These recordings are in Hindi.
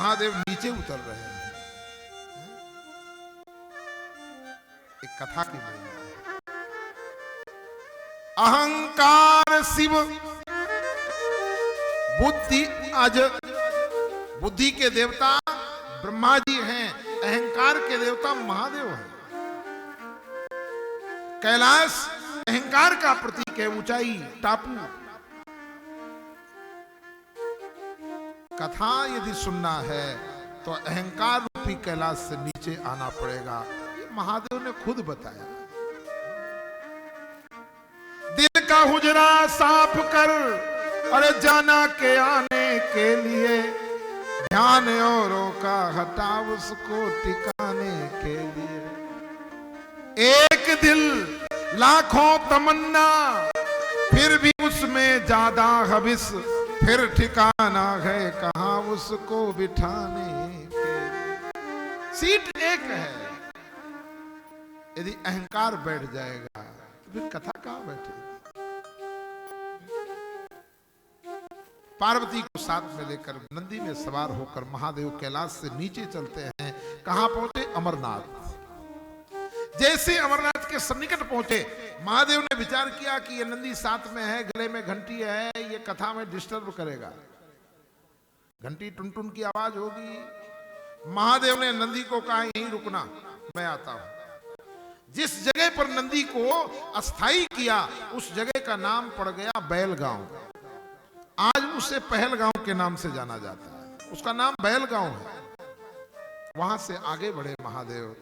महादेव नीचे उतर रहे हैं। एक कथा की महिमा है। अहंकार शिव बुद्धि अज। बुद्धि के देवता ब्रह्मा जी हैं, अहंकार के देवता महादेव हैं। कैलाश अहंकार का प्रतीक है, ऊंचाई, टापू। कथा यदि सुनना है तो अहंकार रूपी कैलाश से नीचे आना पड़ेगा। ये महादेव ने खुद बताया। दिल का हुजरा साफ कर, अरे जाना के आने के लिए, ध्यान औरों का हटा उसको टिकाने के लिए। एक दिल लाखों तमन्ना, फिर भी उसमें ज्यादा हविस, फिर ठिकाना है कहां उसको बिठाने के। सीट एक है, यदि अहंकार बैठ जाएगा तो फिर कथा कहां बैठेगी। पार्वती को साथ में लेकर नंदी में सवार होकर महादेव कैलाश से नीचे चलते हैं। कहां पहुंचे? अमरनाथ। जैसे अमरनाथ के सन्निकट पहुंचे, महादेव ने विचार किया कि ये नंदी साथ में है, गले में घंटी है, ये कथा में डिस्टर्ब करेगा, घंटी टुन टुन की आवाज होगी। महादेव ने नंदी को कहा यहीं रुकना, मैं आता हूं। जिस जगह पर नंदी को अस्थाई किया, उस जगह का नाम पड़ गया बैलगांव। आज उसे पहलगांव के नाम से जाना जाता है, उसका नाम बैलगांव है। वहां से आगे बढ़े महादेव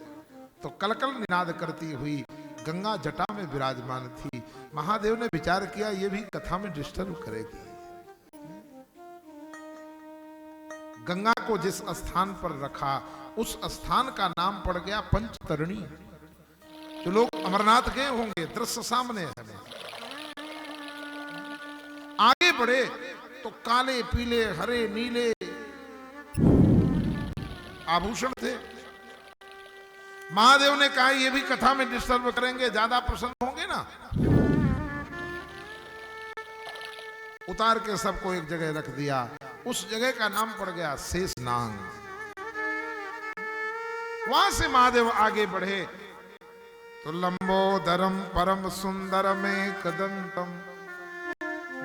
तो कलकल निनाद करती हुई गंगा जटा में विराजमान थी। महादेव ने विचार किया ये भी कथा में डिस्टर्ब करेगी। गंगा को जिस स्थान पर रखा, उस स्थान का नाम पड़ गया पंचतरणी। जो लोग अमरनाथ गए होंगे, दृश्य सामने है। आगे बढ़े तो काले पीले हरे नीले आभूषण थे। महादेव ने कहा ये भी कथा में डिस्टर्ब करेंगे, ज्यादा प्रसन्न होंगे ना। उतार के सबको एक जगह रख दिया। उस जगह का नाम पड़ गया शेषनाग। वहां से महादेव आगे बढ़े तो लंबोदरम परम सुंदरम एकदंतम।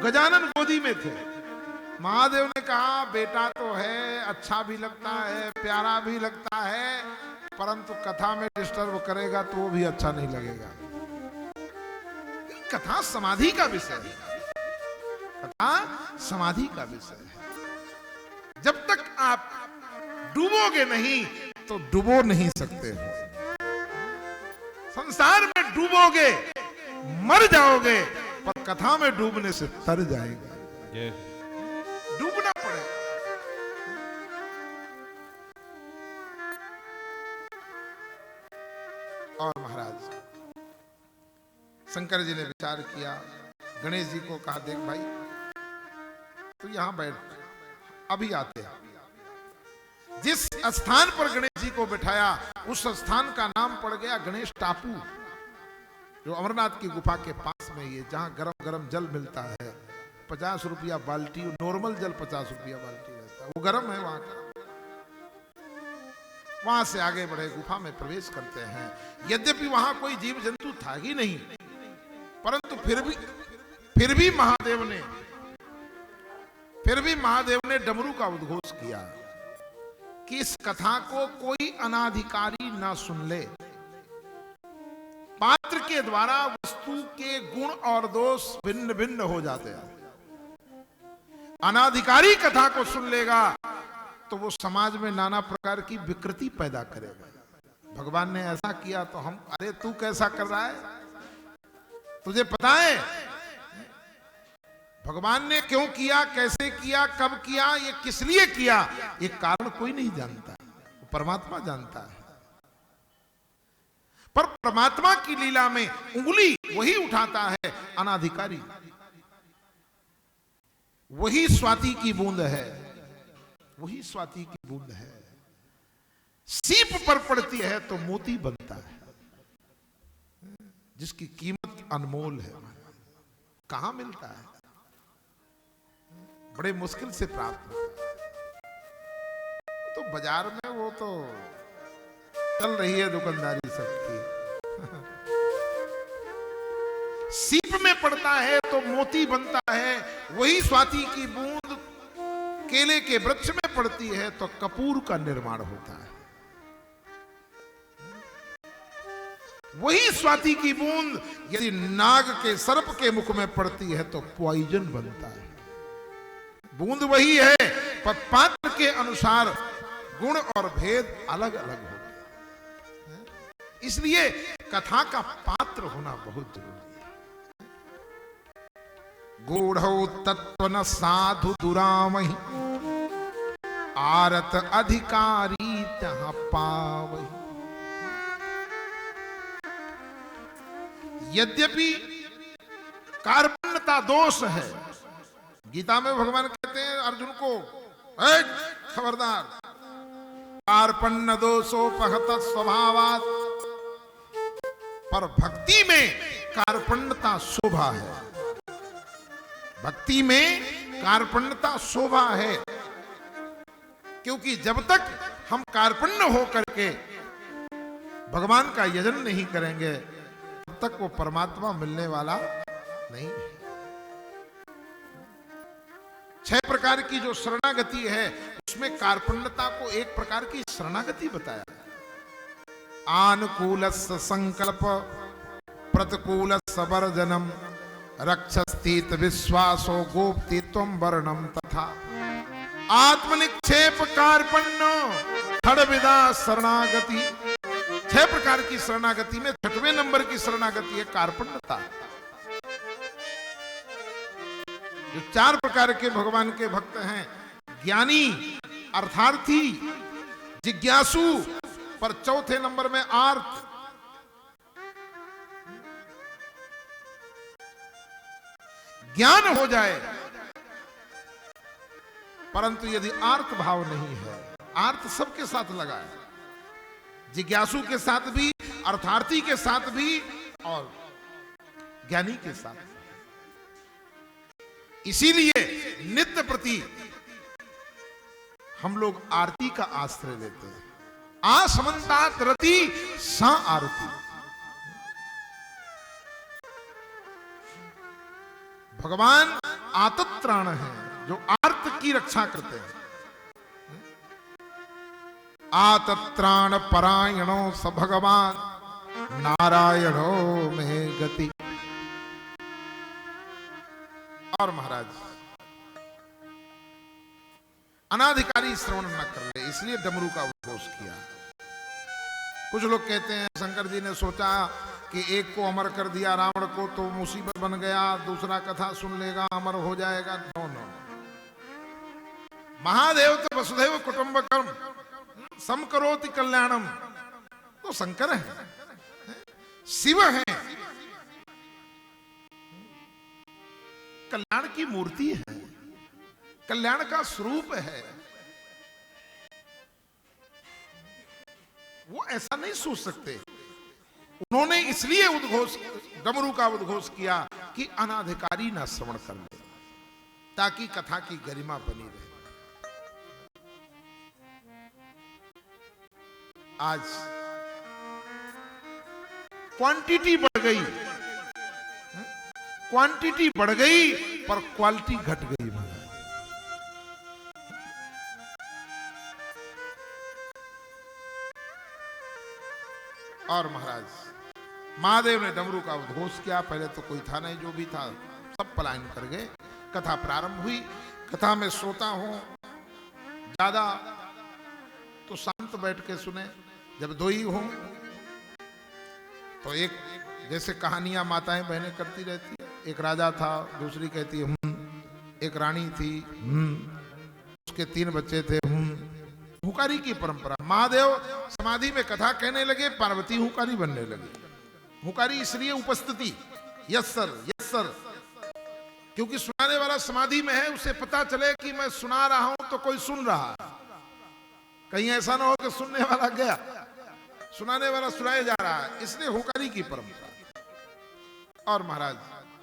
गजानन गोदी में थे। महादेव ने कहा बेटा तो है, अच्छा भी लगता है, प्यारा भी लगता है, परंतु कथा में डिस्टर्ब करेगा तो वो भी अच्छा नहीं लगेगा। कथा समाधि का विषय है, कथा समाधि का विषय है। जब तक आप डूबोगे नहीं तो डूबो नहीं सकते हो। संसार में डूबोगे मर जाओगे, पर कथा में डूबने से तर जाएगा। डूबना पड़ेगा। और महाराज शंकर जी ने विचार किया, गणेश जी को कहा देख भाई तू यहां बैठ, अभी आते हैं। जिस स्थान पर गणेश जी को बिठाया, उस स्थान का नाम पड़ गया गणेश टापू, जो अमरनाथ की गुफा के पास में ये, जहां गरम गरम जल मिलता है। 50 रुपया बाल्टी, नॉर्मल जल 50 रुपया बाल्टी रहता है, वो गरम है वहां का। वहां से आगे बढ़े, गुफा में प्रवेश करते हैं। यद्यपि वहां कोई जीव जंतु था ही नहीं, परंतु फिर भी महादेव ने डमरू का उद्घोष किया कि इस कथा को कोई अनाधिकारी ना सुन ले। पात्र के द्वारा वस्तु के गुण और दोष भिन्न भिन्न हो जाते हैं। अनाधिकारी कथा को सुन लेगा तो वो समाज में नाना प्रकार की विकृति पैदा करेगा। भगवान ने ऐसा किया तो हम, अरे तू कैसा कर रहा है, तुझे पता है भगवान ने क्यों किया, कैसे किया, कब किया, ये किस लिए किया, ये कारण कोई नहीं जानता, वो परमात्मा जानता है। पर परमात्मा की लीला में उंगली वही उठाता है अनाधिकारी। वही स्वाति की बूंद है, वही स्वाति की बूंद है। सीप पर पड़ती है तो मोती बनता है, जिसकी कीमत अनमोल है। कहां मिलता है, बड़े मुश्किल से प्राप्त होता है। तो बाजार में वो तो चल रही है दुकानदारी सबकी। सीप में पड़ता है तो मोती बनता है, वही स्वाति की बूंद केले के वृक्ष में पड़ती है तो कपूर का निर्माण होता है। वही स्वाति की बूंद यदि नाग के सर्प के मुख में पड़ती है तो पॉइजन बनता है। बूंद वही है पर पात्र के अनुसार गुण और भेद अलग अलग होते हैं। इसलिए कथा का पात्र होना बहुत जरूरी है। गूढ़ौ तत्व न साधु दुरामहि, आरत अधिकारी तहाँ पावहि। यद्यपि कार्पण्यता दोष है, गीता में भगवान कहते हैं अर्जुन को, खबरदार, कार्पण्य दोषोपहत स्वभावात्, पर भक्ति में कार्पण्यता शोभा है। भक्ति में कार्पण्यता शोभा है, क्योंकि जब तक हम कार्पण्य होकर के भगवान का यजन नहीं करेंगे तब तक वो परमात्मा मिलने वाला नहीं है। 6 प्रकार की जो शरणागति है उसमें कार्पण्यता को एक प्रकार की शरणागति बताया। आनुकूलस्य संकल्प प्रतिकूलस्य वर्जनम, रक्षस्तीत विश्वासो गोप्ति त्वं वर्णम तथा। आत्मनिक्षेप कार्पण्य खड़विदा शरणागति। 6 प्रकार की शरणागति में 6वें नंबर की शरणागति है कार्पण्यता। जो 4 प्रकार के भगवान के भक्त हैं, ज्ञानी, अर्थार्थी, जिज्ञासु, पर 4थे नंबर में आर्त। ज्ञान हो जाए परंतु यदि आर्त भाव नहीं है, आर्त सबके साथ लगा है, जिज्ञासु के साथ भी, अर्थार्थी के साथ भी और ज्ञानी के साथ भी। इसीलिए नित्य प्रति हम लोग आरती का आश्रय लेते हैं। आसमंतात रति सा आरती। भगवान आतत्राण है जो आर्त की रक्षा करते हैं। आतत्राण परायणो स भगवान नारायणो में गति। और महाराज अनाधिकारी श्रवण न कर ले, इसलिए डमरू का उद्घोष किया। कुछ लोग कहते हैं शंकर जी ने सोचा कि एक को अमर कर दिया रावण को तो मुसीबत बन गया, दूसरा कथा सुन लेगा अमर हो जाएगा। नो नो, महादेव तो वसुधैव कुटुंबकम समकरोति कल्याणम, तो शंकर है, शिव है, कल्याण की मूर्ति है, कल्याण का स्वरूप है। वो ऐसा नहीं सोच सकते। उन्होंने इसलिए उद्घोष, डमरू का उद्घोष किया कि अनाधिकारी ना श्रवण कर ले, ताकि कथा की गरिमा बनी रहे। आज क्वांटिटी बढ़ गई, क्वांटिटी बढ़ गई पर क्वालिटी घट गई। और महाराज महादेव ने डमरू का उद्घोष किया। पहले तो कोई था नहीं, जो भी था सब पलायन कर गए। कथा प्रारंभ हुई। कथा में श्रोता हूं ज्यादा तो शांत बैठ के सुने, जब 2 ही हों तो एक, जैसे कहानियां माताएं बहनें करती रहती है, एक राजा था, दूसरी कहती है एक रानी थी, उसके 3 बच्चे थे, हुकारी की परंपरा। महादेव समाधि में कथा कहने लगे, पार्वती हुकारी बनने लगी। हुकारी इसलिए उपस्थिति, यस सर, यस सर, क्योंकि सुनाने वाला समाधि में है, उसे पता चले कि मैं सुना रहा हूं तो कोई सुन रहा है। कहीं ऐसा ना हो कि सुनने वाला गया, सुनाने वाला सुनाया जा रहा है, इसलिए हुकारी की परंपरा। और महाराज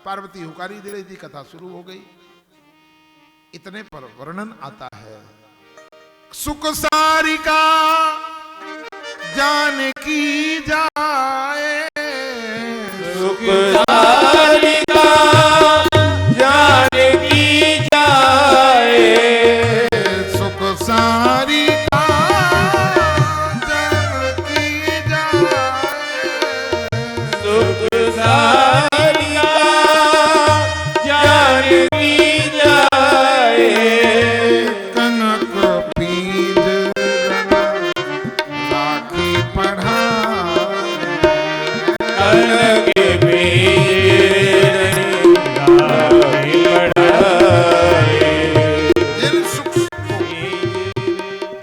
पार्वती हुकारी दे रही थी, कथा शुरू हो गई। इतने पर वर्णन आता है, सुख सारिका जानकी जाए, सुख सारिका जानकी जाए, सुख सारिका जानकी जाए, सुख सारिका जानकी जाए, कनक बीज राखी पढ़ाए, कनक बीज राखी पढ़ाए, जिन सुख को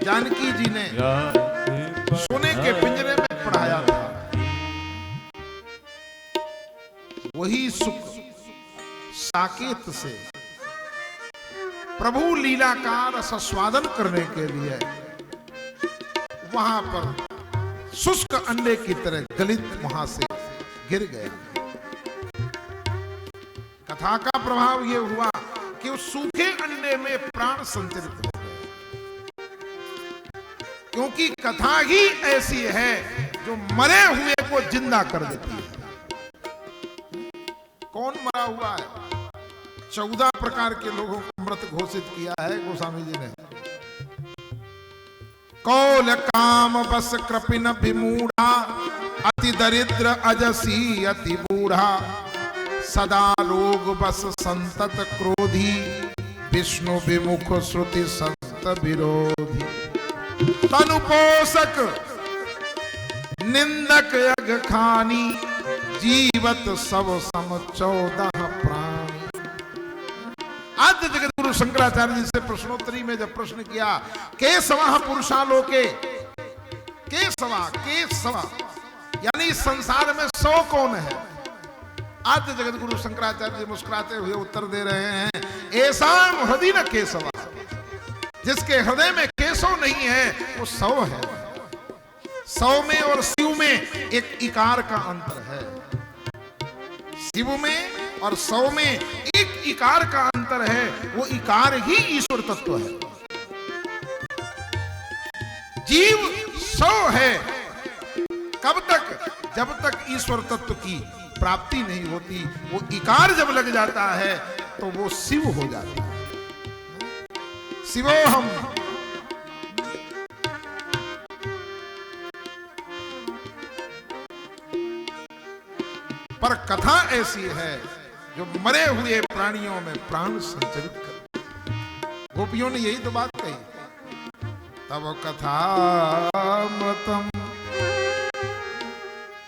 जानकी जी ने सोने के पिंजरे में पढ़ाया था, वही सुख साकेत से प्रभु लीला का रसास्वादन करने के लिए वहां पर शुष्क अंडे की तरह गलित वहां से गिर गया। कथा का प्रभाव यह हुआ कि उस सूखे अंडे में प्राण संचरित हो गए, क्योंकि कथा ही ऐसी है जो मरे हुए को जिंदा कर देती है। कौन मरा हुआ है? 14 प्रकार के लोगों को मृत घोषित किया है गोस्वामी जी ने। कौल काम बस कृपिन विमूढ़ा, अति दरिद्र अजसी अति बूढ़ा, सदा रोग बस संतत क्रोधी, विष्णु विमुख श्रुति संत विरोधी, तनुपोषक निंदक यज्ञ खानी, जीवत सब सम 14 प्राणी। आद्य जगत गुरु शंकराचार्य जी से प्रश्नोत्तरी में जब प्रश्न किया, केशवा पुरुषालोके, केशवा केशवा यानी संसार में 100 कौन है? आद्य जगत गुरु शंकराचार्य जी मुस्कुराते हुए उत्तर दे रहे हैं, ऐसाम हृदय न केशवा, जिसके हृदय में केशव नहीं है वो 100 है। 100 में और शिव में एक इकार का अंतर है। शिव में और 100 में एक इकार का अंतर है, वो इकार ही ईश्वर तत्व है। जीव 100 है कब तक? जब तक ईश्वर तत्व की प्राप्ति नहीं होती। वो इकार जब लग जाता है तो वो शिव हो जाता है। शिवोहम, पर कथा ऐसी है जो मरे हुए प्राणियों में प्राण संचरित कर। गोपियों ने यही तो बात कही, तब कथा मृतम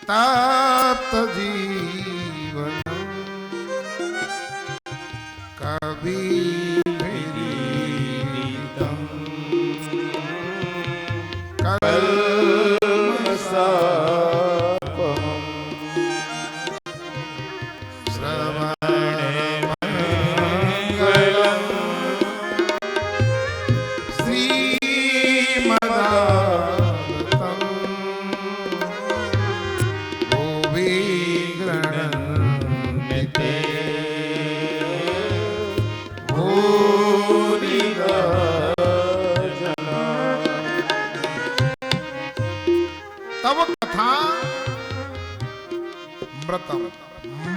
तप्त जीवन कभी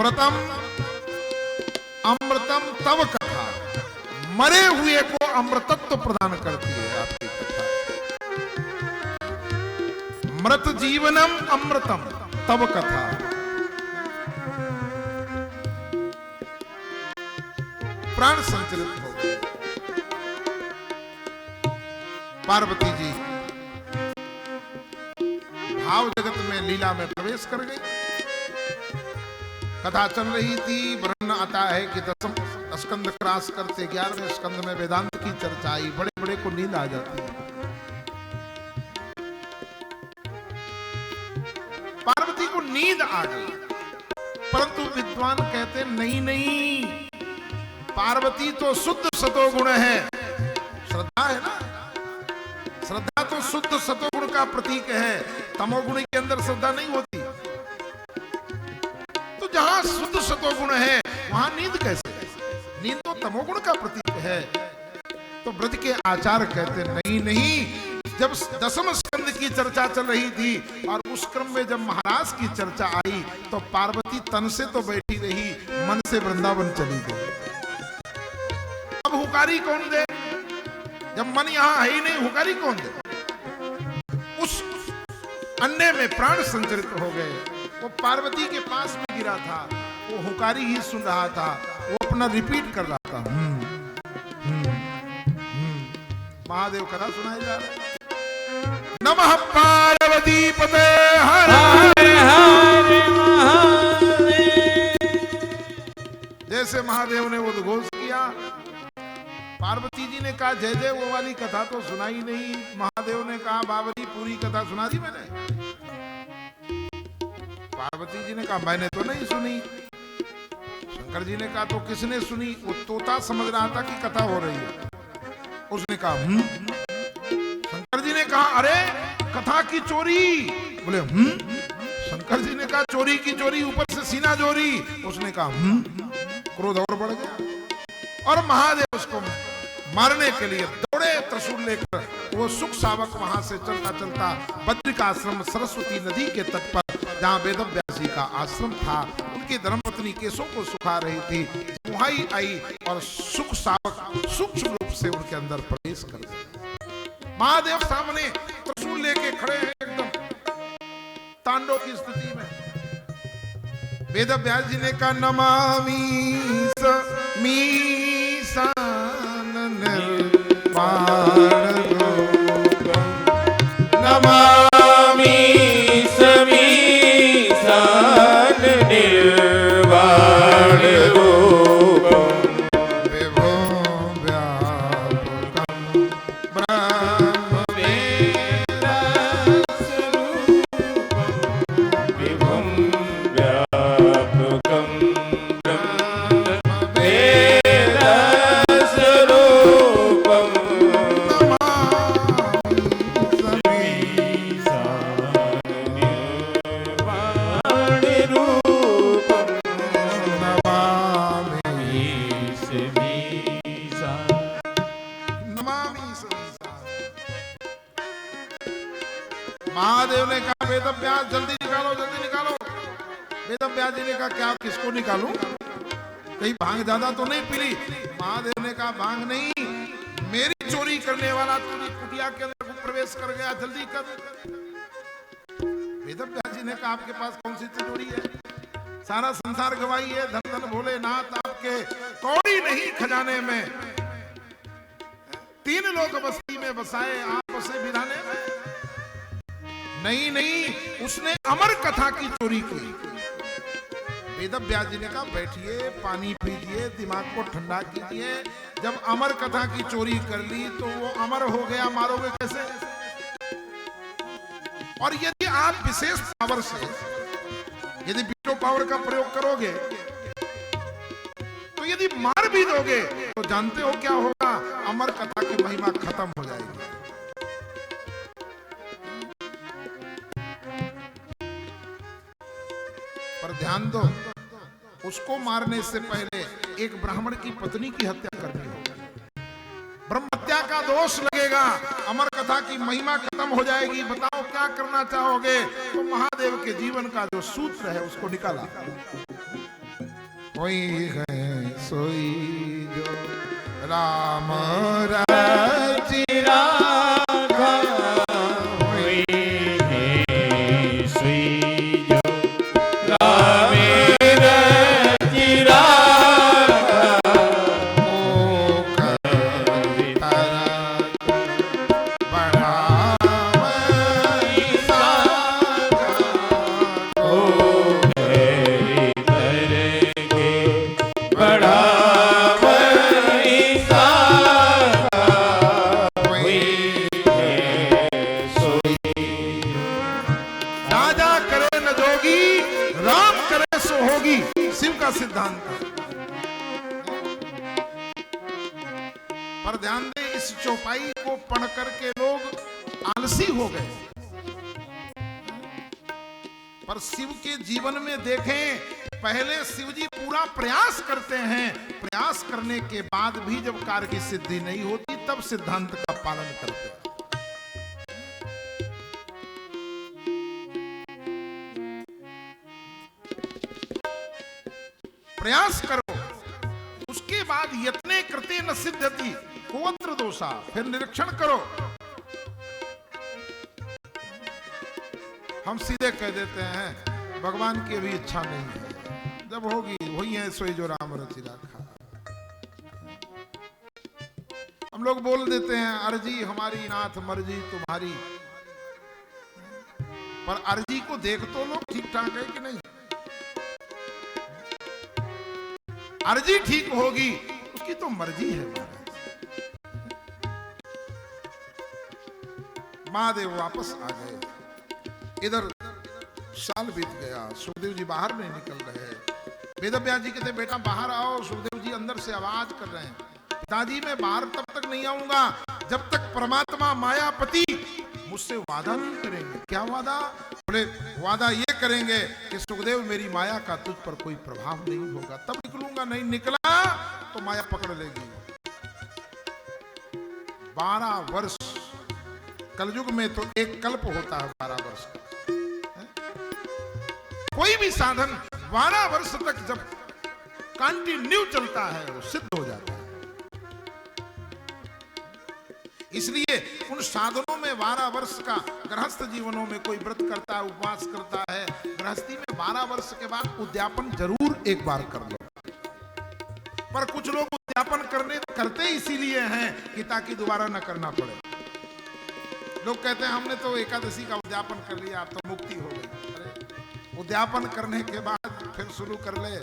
मृतम अमृतम तव कथा, मरे हुए को अमृतत्व प्रदान करती है आपकी कथा। मृत जीवनम अमृतम तव कथा। प्राण संचरित हो गए। पार्वती जी भाव जगत में लीला में प्रवेश कर गई। कथा चल रही थी, वर्णन आता है कि 10 स्कंद क्रॉस करते 11वें स्कंद में वेदांत की चर्चा आई। बड़े बड़े को नींद आ जाती है। पार्वती को नींद आ गई, परंतु विद्वान कहते नहीं नहीं, पार्वती तो शुद्ध सतोगुण है। श्रद्धा है ना, श्रद्धा तो शुद्ध सतोगुण का प्रतीक है। तमोगुण के अंदर श्रद्धा नहीं होती। जहां शुद्ध सतोगुण है वहां नींद कैसे? नींद तो तमोगुण का प्रतीक है। तो ब्रज के आचार्य कहते नहीं नहीं, जब दसम स्कंद की चर्चा चल रही थी और उस क्रम में जब महाराज की चर्चा आई तो पार्वती तन से तो बैठी रही, मन से वृंदावन चली गई। अब हुकारी कौन दे, जब मन यहां है ही नहीं, हुकारी कौन दे? उस अन्य में प्राण संचरित हो गए। वो पार्वती के पास में गिरा था, वो हुकारी ही सुन रहा था, वो अपना रिपीट कर रहा था। महादेव कथा सुनाई जा रहा है। नमः पार्वती पते हर हर महादेव। जैसे महादेव ने उद्घोष किया, पार्वती जी ने कहा जय जय, वो वाली कथा तो सुनाई नहीं। महादेव ने कहा बाबरी पूरी कथा सुना दी मैंने। पार्वती जी ने कहा मैंने तो नहीं सुनी। शंकर जी ने कहा तो किसने सुनी? वो तोता समझ रहा था कि कथा हो रही है। उसने कहा शंकर जी ने कहा अरे कथा की चोरी। बोले शंकर जी ने कहा चोरी की चोरी, ऊपर से सीना चोरी। उसने कहा क्रोध और बढ़ गया और महादेव उसको मारने के लिए दौड़े त्रिशूल लेकर। वो सुख सावक वहां से चलता चलता बद्रिका आश्रम सरस्वती नदी के तट पर, जहाँ वेदव्यास जी का आश्रम था, उनकी धर्मपत्नी केशों को सुखा रही थी, वहीं आई और सुख सावक सूक्ष्म रूप से उनके अंदर प्रवेश कर गया। महादेव सामने त्रिशूल लेके खड़े हैं, एकदम तांडव की स्थिति में। वेदव्यास जी ने कहा नमामि नमामि समीसान निर्वाण रूपम विभो व्यापकं ब्रह्म विभुं व्यापकं महादेव ने कहा वेदव्यास जल्दी निकालो, जल्दी निकालो। वेदव्यास जी ने कहा क्या किसको निकालूं? कहीं भांग ज्यादा तो नहीं पी ली? महादेव ने कहा भांग नहीं, मेरी चोरी करने वाला तूने कुटिया के अंदर प्रवेश कर गया, जल्दी कर। वेदव्यास जी ने कहा आपके पास कौन सी तिजोरी है? सारा संसार गवाही है, धन धन भोलेनाथ आपके कौड़ी नहीं खजाने में। 3 लोग बस्ती में बसाए, आप बसे बिराने में। नहीं नहीं, उसने अमर कथा की चोरी की। वेदव्यास जी ने कहा बैठिए, पानी पीजिए, दिमाग को ठंडा कीजिए। जब अमर कथा की चोरी कर ली तो वो अमर हो गया, मारोगे कैसे? और यदि आप विशेष पावर से, यदि वीटो पावर का प्रयोग करोगे तो यदि मार भी दोगे तो जानते हो क्या होगा? अमर कथा की महिमा खत्म हो जाएगी। पर ध्यान दो, उसको मारने से पहले एक ब्राह्मण की पत्नी की हत्या करनी होगी। ब्रह्म हत्या का दोष लगेगा, अमर कथा की महिमा खत्म हो जाएगी। बताओ क्या करना चाहोगे? तो महादेव के जीवन का जो सूत्र है उसको निकाला। कोई है सोई जो राम रचि राखा, कोई है सोई जो राम रचि राखा, ओ कर बढ़ावई साखा, ओ हरि करके बढ़ावई साखा, कोई है सोई। राजा करे न जोगी, राम करे सो होगी, शिव का सिद्धांत है। पर ध्यान दें, इस चौपाई को पढ़ करके लोग आलसी हो गए। पर शिव के जीवन में देखें, पहले शिव जी पूरा प्रयास करते हैं, प्रयास करने के बाद भी जब कार्य की सिद्धि नहीं होती तब सिद्धांत का पालन करते हैं। प्रयास करो, उसके बाद यत्ने कृते न सिद्धति कोत्र दोषा, फिर निरीक्षण करो। हम सीधे कह देते हैं भगवान की भी इच्छा नहीं है, जब होगी वही है सोई जो राम रचि राखा। हम लोग बोल देते हैं अर्जी हमारी नाथ मर्जी तुम्हारी, पर अर्जी को देख तो लो ठीक ठाक है कि नहीं। अर्जी ठीक होगी उसकी तो मर्जी है महाराज। महादेव वापस आ गए। इधर साल बीत गया, सुखदेव जी बाहर नहीं निकल रहे। वेदव्यास जी कहते बेटा बाहर आओ। सुखदेव जी अंदर से आवाज कर रहे हैं पिताजी मैं बाहर तब तक नहीं आऊंगा जब तक परमात्मा मायापति मुझसे वादा नहीं करेंगे। क्या वादा? बोले वादा ये करेंगे कि सुखदेव मेरी माया का तुझ पर कोई प्रभाव नहीं होगा, तब निकलूंगा। नहीं निकला तो माया पकड़ लेगी। 12 वर्ष, कलयुग में तो एक कल्प होता है 12 वर्ष का। कोई भी साधन 12 वर्ष तक जब कंटिन्यू चलता है वो सिद्ध हो जाता है। इसलिए उन साधनों में 12 वर्ष का, गृहस्थ जीवनों में कोई व्रत करता है, उपवास करता है, गृहस्थी में 12 वर्ष के बाद उद्यापन जरूर एक बार कर लो। पर कुछ लोग उद्यापन करते इसीलिए हैं कि ताकि दोबारा न करना पड़े। लोग कहते हैं हमने तो एकादशी का उद्यापन कर लिया, अब तो मुक्ति हो गई। अरे उद्यापन करने के बाद फिर शुरू कर ले।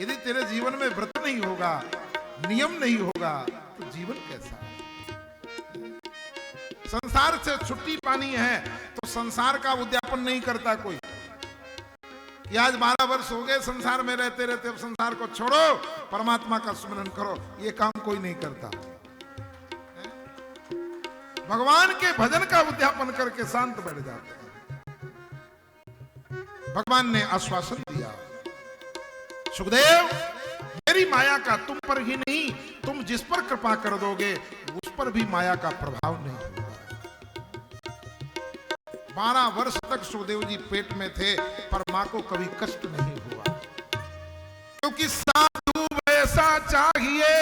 यदि तेरे जीवन में व्रत नहीं होगा, नियम नहीं होगा, तो जीवन कैसा है? संसार से छुट्टी पानी है तो संसार का उद्यापन नहीं करता कोई कि आज 12 वर्ष हो गए संसार में रहते रहते, अब संसार को छोड़ो, परमात्मा का स्मरण करो। ये काम कोई नहीं करता। भगवान के भजन का उद्यापन करके शांत बैठ जाते हैं। भगवान ने आश्वासन दिया सुखदेव मेरी माया का तुम पर ही नहीं, तुम जिस पर कृपा कर दोगे उस पर भी माया का प्रभाव नहीं होगा। 12 वर्ष तक सुखदेव जी पेट में थे पर मां को कभी कष्ट नहीं हुआ, क्योंकि साधु वैसा चाहिए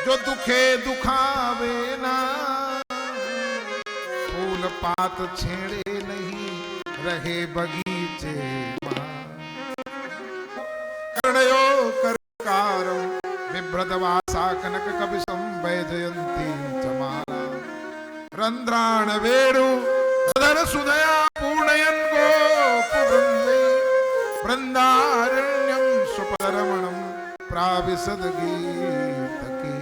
जो दुखे दुखावे ना, फूल पात छेड़े नहीं रहे बगीचे मां, कर्णयो करकारो बिभ्रदवासा कनक कविशं वैजयंती चमाला, रंध्राण वेणु धर सुदया पूर्णयन गोप वृंदे, वृंदारण्यम सुपरमणम प्राविशद गीतकी।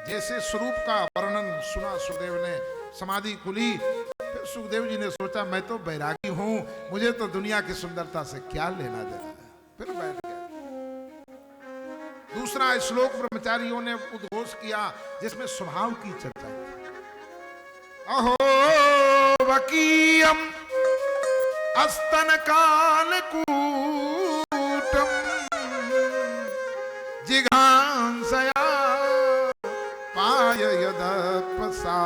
जैसे स्वरूप का वर्णन सुना सुखदेव ने, समाधि खुली। फिर सुखदेव जी ने सोचा मैं तो बैरागी हूं, मुझे तो दुनिया की सुंदरता से क्या लेना देना है। फिर बैठ गए। दूसरा श्लोक ब्रह्मचारियों ने उद्घोष किया जिसमें स्वभाव की चर्चा थी। अहो वकीयम अस्तन कालकूटम जिघांसया पाय यदपसाध्वी,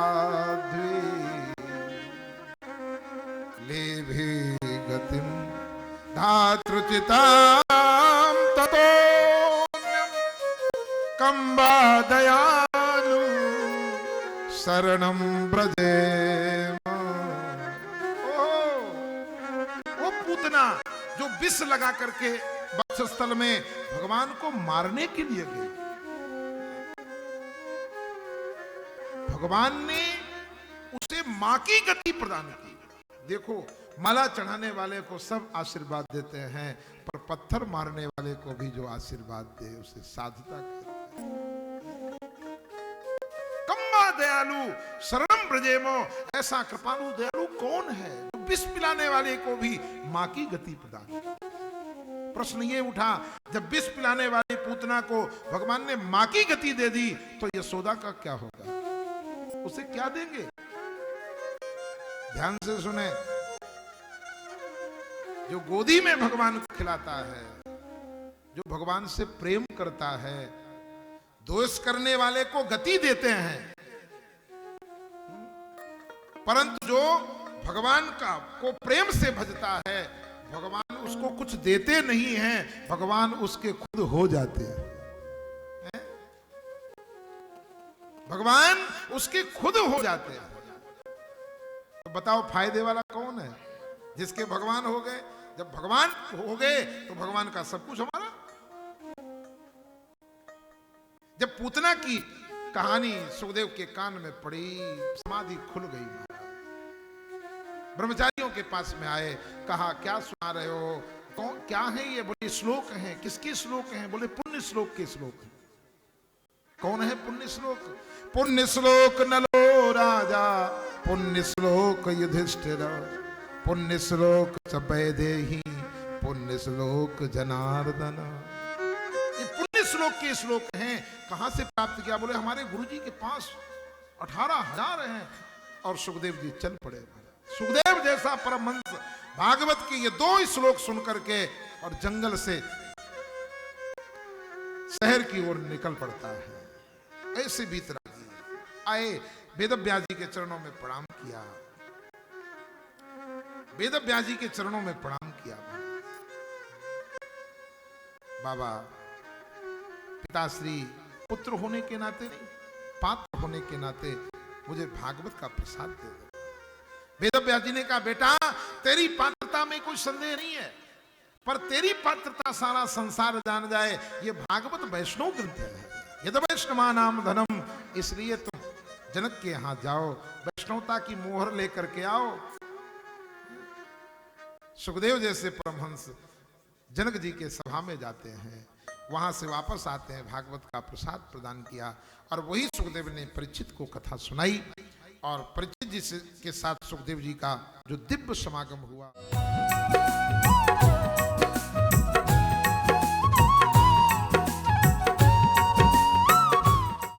लेभे गतिम धातृचिताम ततोऽन्यं कंबा दयालु शरणं ब्रजे। वो पूतना जो विष लगा करके वक्षस्थल में भगवान को मारने के लिए गई, भगवान ने उसे मां की गति प्रदान की। देखो माला चढ़ाने वाले को सब आशीर्वाद देते हैं, पर पत्थर मारने वाले को भी जो आशीर्वाद दे उसे साधुता कहते हैं। कम्मा दयालु शरणम ब्रजेमो, ऐसा कृपालु दयालु कौन है जो विष पिलाने वाले को भी मां की गति प्रदान करे। प्रश्न ये उठा जब विष पिलाने वाली पूतना को भगवान ने मां की गति दे दी तो यशोदा का क्या होगा, उसे क्या देंगे? ध्यान से सुने, जो गोदी में भगवान को खिलाता है जो भगवान से प्रेम करता है, द्वेष करने वाले को गति देते हैं, परंतु जो भगवान का को प्रेम से भजता है, भगवान उसको कुछ देते नहीं हैं, भगवान उसके खुद हो जाते हैं। भगवान उसके खुद हो जाते हैं। तो बताओ फायदे वाला कौन है? जिसके भगवान हो गए। जब भगवान हो गए तो भगवान का सब कुछ हमारा। जब पूतना की कहानी सुखदेव के कान में पड़ी, समाधि खुल गई। ब्रह्मचारियों के पास में आए, कहा क्या सुना रहे हो, कौन क्या है ये? बोले श्लोक हैं। किसके श्लोक हैं? बोले पुण्य श्लोक के श्लोक हैं। कौन है पुण्य श्लोक? पुण्य श्लोक नलो राजा, पुण्य श्लोक युधिष्ठिर, पुण्य श्लोक वैदेही, पुण्य श्लोक जनार्दन। ये पुण्य श्लोक के श्लोक हैं। कहां से प्राप्त किया? बोले हमारे गुरुजी के पास 18,000 हैं। और सुखदेव जी चल पड़े। सुखदेव जैसा परमहंस भागवत के ये 2 श्लोक सुन करके और जंगल से शहर की ओर निकल पड़ता है। ऐसे भीतरागी आए, वेदव्यास जी के चरणों में प्रणाम किया। वेदव्यास जी के चरणों में प्रणाम किया। बाबा, पिताश्री, पुत्र होने के नाते नहीं, पात्र होने के नाते मुझे भागवत का प्रसाद दे दो। वेदव्यास जी ने कहा, बेटा तेरी पात्रता में कोई संदेह नहीं है, पर तेरी पात्रता सारा संसार जान जाए। ये भागवत वैष्णव ग्रंथ है, ये तो वैष्णवा नाम धनम। इसलिए तुम जनक के यहां जाओ, वैष्णवता की मोहर लेकर के आओ। सुखदेव जैसे परमहंस जनक जी के सभा में जाते हैं, वहां से वापस आते हैं, भागवत का प्रसाद प्रदान किया। और वही सुखदेव ने परीक्षित को कथा सुनाई। और परीक्षित जी के साथ सुखदेव जी का जो दिव्य समागम हुआ।